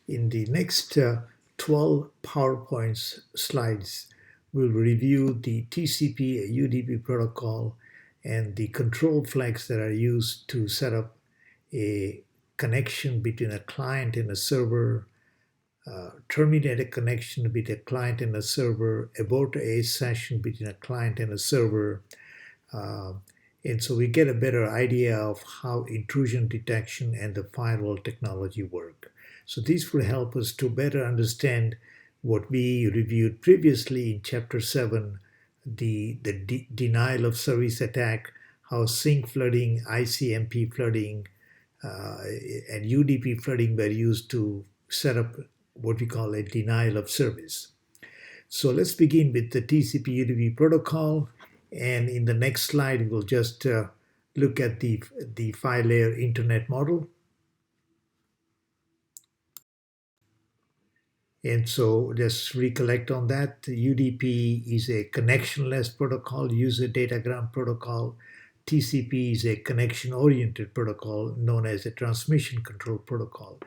In the next 12 PowerPoint slides, we'll review the TCP UDP protocol and the control flags that are used to set up a connection between a client and a server, terminate a connection between a client and a server, abort a session between a client and a server. And so we get a better idea of how intrusion detection and the firewall technology work. So this will help us to better understand what we reviewed previously in Chapter 7, the denial of service attack, how sync flooding, ICMP flooding, and UDP flooding were used to set up what we call a denial of service. So let's begin with the TCP UDP protocol. And in the next slide, we'll just look at the 5-layer internet model. And so just recollect on that. UDP is a connectionless protocol, user datagram protocol. TCP is a connection-oriented protocol known as a transmission control protocol.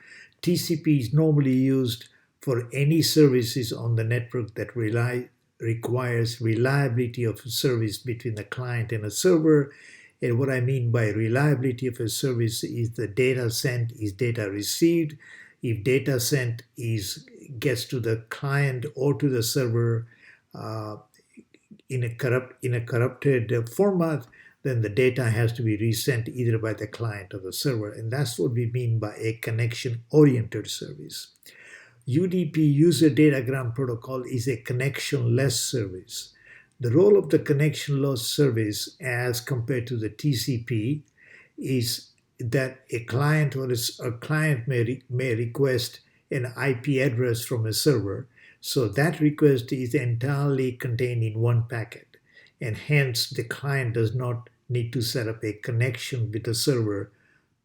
TCP is normally used for any services on the network that requires reliability of a service between a client and a server. And what I mean by reliability of a service is the data sent is data received. If data sent gets to the client or to the server in a corrupted format, then the data has to be resent either by the client or the server. And that's what we mean by a connection-oriented service. UDP, user datagram protocol, is a connectionless service. The role of the connectionless service as compared to the TCP is that a client may request an IP address from a server. So that request is entirely contained in one packet. And hence the client does not need to set up a connection with the server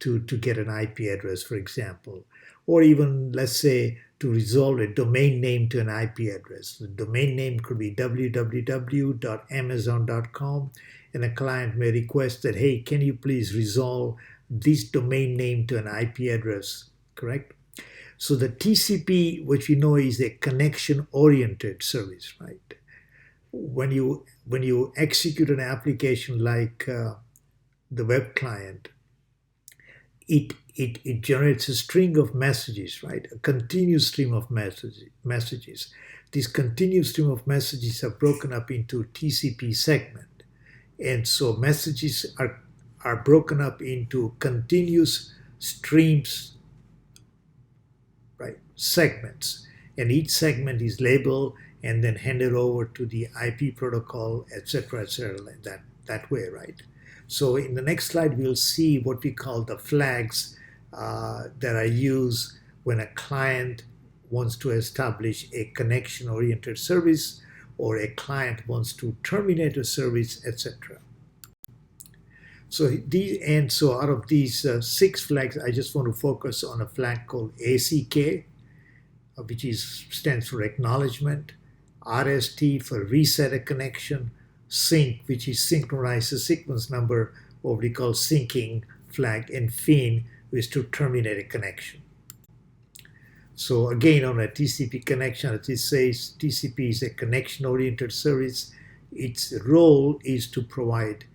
to get an IP address, for example. Or even, let's say, to resolve a domain name to an IP address. The domain name could be www.amazon.com, and a client may request that, hey, can you please resolve this domain name to an IP address, correct? So the TCP, which we know is a connection-oriented service, right? When you execute an application like the web client, it generates a string of messages, right? A continuous stream of messages. These continuous stream of messages are broken up into TCP segment. And so messages are broken up into continuous streams, right? Segments. And each segment is labeled and then handed over to the IP protocol, etc., like that way, right? So in the next slide, we'll see what we call the flags that are used when a client wants to establish a connection-oriented service or a client wants to terminate a service, etc. So out of these 6 flags, I just want to focus on a flag called ACK, which stands for acknowledgement, RST for reset a connection, sync, which is synchronize the sequence number, or what we call syncing flag, and fin, which is to terminate a connection. So again, on a TCP connection, as it says, TCP is a connection-oriented service. Its role is to provide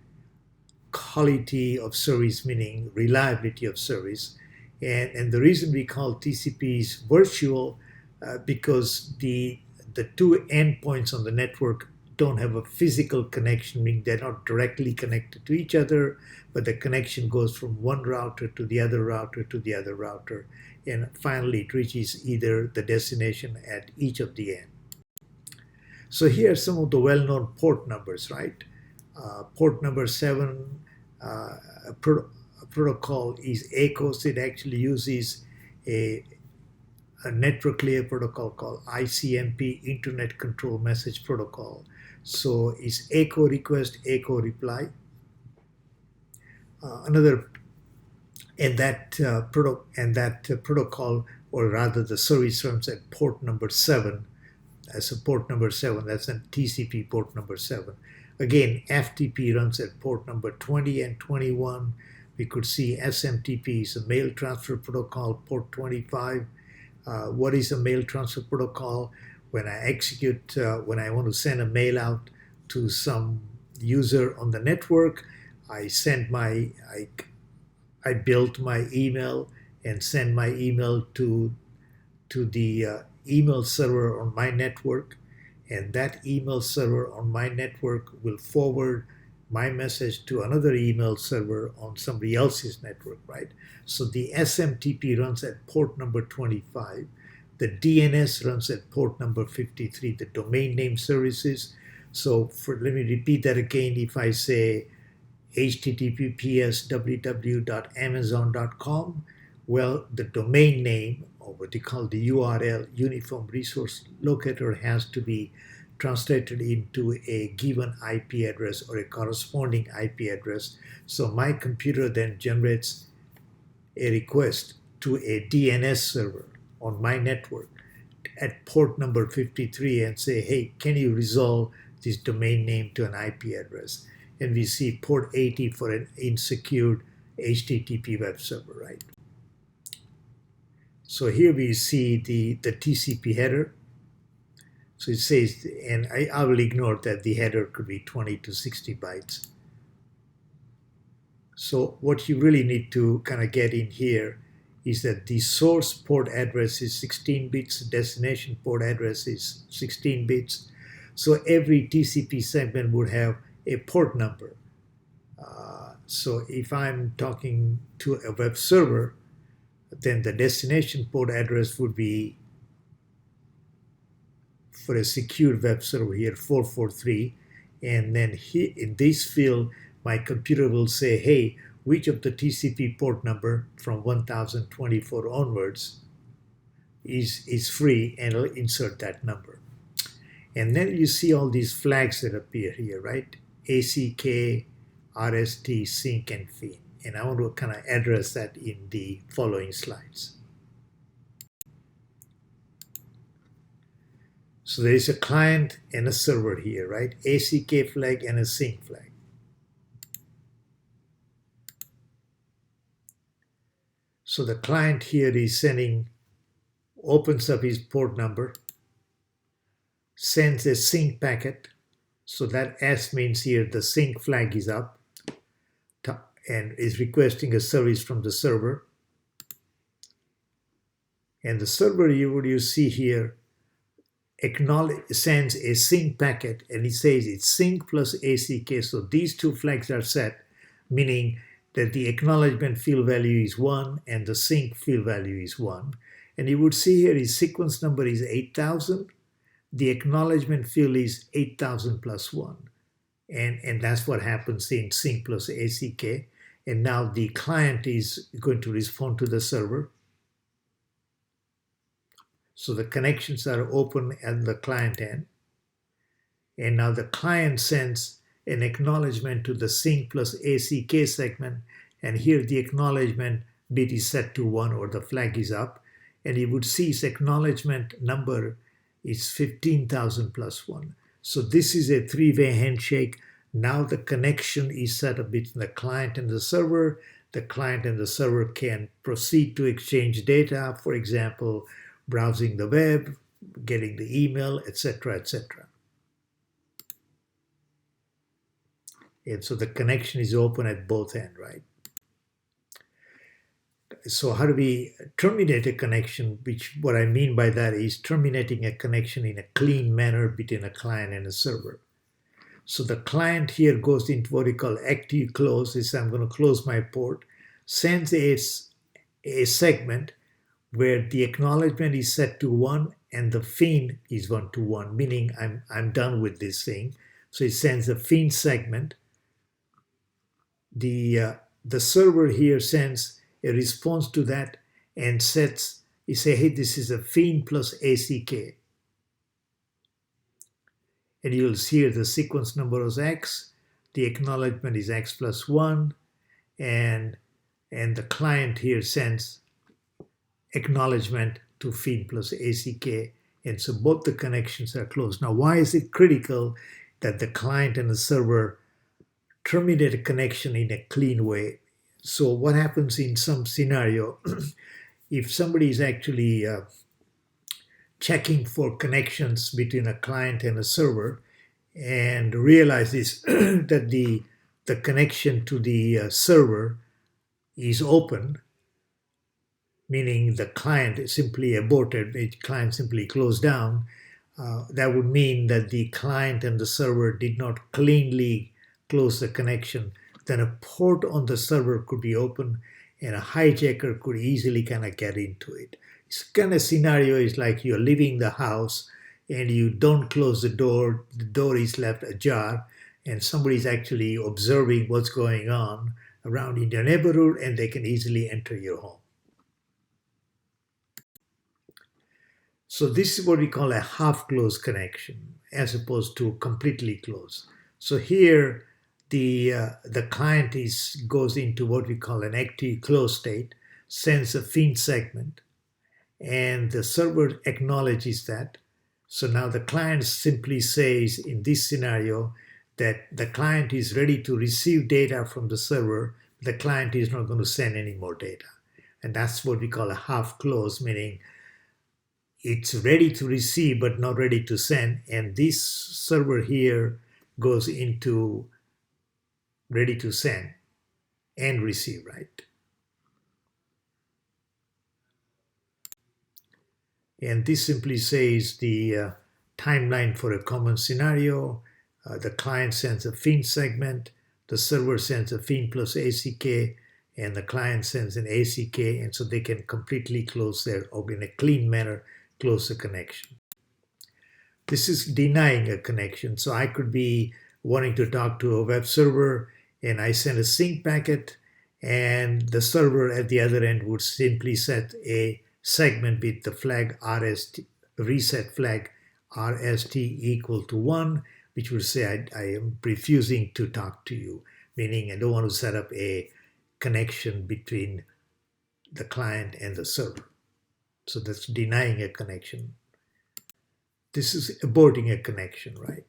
quality of service, meaning reliability of service. And the reason we call TCP is virtual because the two endpoints on the network don't have a physical connection, meaning they're not directly connected to each other, but the connection goes from one router to the other router to the other router. And finally, it reaches either the destination at each of the ends. So here are some of the well-known port numbers, right? Port number 7 protocol is ACOS. It actually uses a network layer protocol called ICMP, Internet Control Message Protocol. So it's ACO request, ACO reply. Protocol, or rather the service runs at port number 7. That's a port number 7. That's a TCP port number 7. Again, FTP runs at port number 20 and 21. We could see SMTP is a mail transfer protocol, port 25. What is a mail transfer protocol? When I execute, when I want to send a mail out to some user on the network, I send my, I built my email and send my email to the email server on my network, and that email server on my network will forward my message to another email server on somebody else's network, right? So the SMTP runs at port number 25. The DNS runs at port number 53, the domain name services. So let me repeat that again. If I say https www.amazon.com, well, the domain name, or what they call the URL, Uniform Resource Locator, has to be translated into a given IP address or a corresponding IP address. So my computer then generates a request to a DNS server on my network at port number 53 and say, hey, can you resolve this domain name to an IP address? And we see port 80 for an insecure HTTP web server, right? So here we see the TCP header. So it says, and I will ignore that the header could be 20 to 60 bytes. So what you really need to kind of get in here is that the source port address is 16 bits, destination port address is 16 bits. So every TCP segment would have a port number. So if I'm talking to a web server, then the destination port address would be, for a secure web server here, 443. And then here in this field, my computer will say, hey, which of the TCP port number from 1024 onwards is free, and it'll insert that number. And then you see all these flags that appear here, right? ACK, RST, sync, and FIN. And I want to kind of address that in the following slides. So there is a client and a server here, right? ACK flag and a sync flag. So the client here is sending, opens up his port number, sends a sync packet. So that S means here the sync flag is up and is requesting a service from the server. And the server, you see here, sends a sync packet, and it says it's sync plus ACK. So these two flags are set, meaning that the acknowledgement field value is 1 and the sync field value is 1. And you would see here his sequence number is 8000. The acknowledgement field is 8000 plus 1. And that's what happens in sync plus ACK. And now the client is going to respond to the server. So the connections are open at the client end. And now the client sends an acknowledgement to the sync plus ACK segment. And here the acknowledgement bit is set to 1, or the flag is up. And you would see its acknowledgement number is 15,000 plus 1. So this is a three-way handshake. Now the connection is set up between the client and the server. The client and the server can proceed to exchange data, for example, browsing the web, getting the email, etc., etc. And so the connection is open at both ends, right? So how do we terminate a connection? Which, what I mean by that is terminating a connection in a clean manner between a client and a server. So the client here goes into what we call active close. Is I'm going to close my port, sends a segment where the acknowledgement is set to 1 and the FIN is 1 to 1, meaning I'm done with this thing. So it sends a FIN segment. The server here sends a response to that and sets, you say, hey, this is a FIN plus ACK. And you'll see here the sequence number is X, the acknowledgement is X plus 1, and the client here sends acknowledgement to FIN plus ACK, and so both the connections are closed. Now, why is it critical that the client and the server terminate a connection in a clean way? So what happens in some scenario, if somebody is actually checking for connections between a client and a server and realizes that the connection to the server is open, meaning the client simply aborted, the client simply closed down. That would mean that the client and the server did not cleanly close the connection. Then a port on the server could be open and a hijacker could easily kind of get into it. This kind of scenario is like you're leaving the house and you don't close the door is left ajar, and somebody's actually observing what's going on around in your neighborhood and they can easily enter your home. So this is what we call a half-closed connection as opposed to completely closed. So here the client goes into what we call an active closed state, sends a FIN segment, and the server acknowledges that. So now the client simply says in this scenario that the client is ready to receive data from the server. The client is not going to send any more data. And that's what we call a half close, meaning it's ready to receive but not ready to send. And this server here goes into ready to send and receive, right? And this simply says the timeline for a common scenario. The client sends a FIN segment, the server sends a FIN plus ACK, and the client sends an ACK, and so they can completely close or in a clean manner, close the connection. This is denying a connection. So I could be wanting to talk to a web server, and I send a sync packet, and the server at the other end would simply set a segment with the flag RST, reset flag RST equal to 1, which would say I am refusing to talk to you, meaning I don't want to set up a connection between the client and the server. So that's denying a connection. This is aborting a connection, right?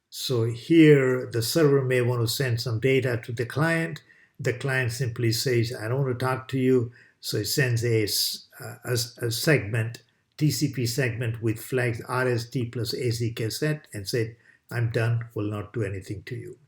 So here the server may want to send some data to the client. The client simply says, I don't want to talk to you. So it sends a segment, TCP segment with flags RST plus ACK set and said, I'm done, will not do anything to you.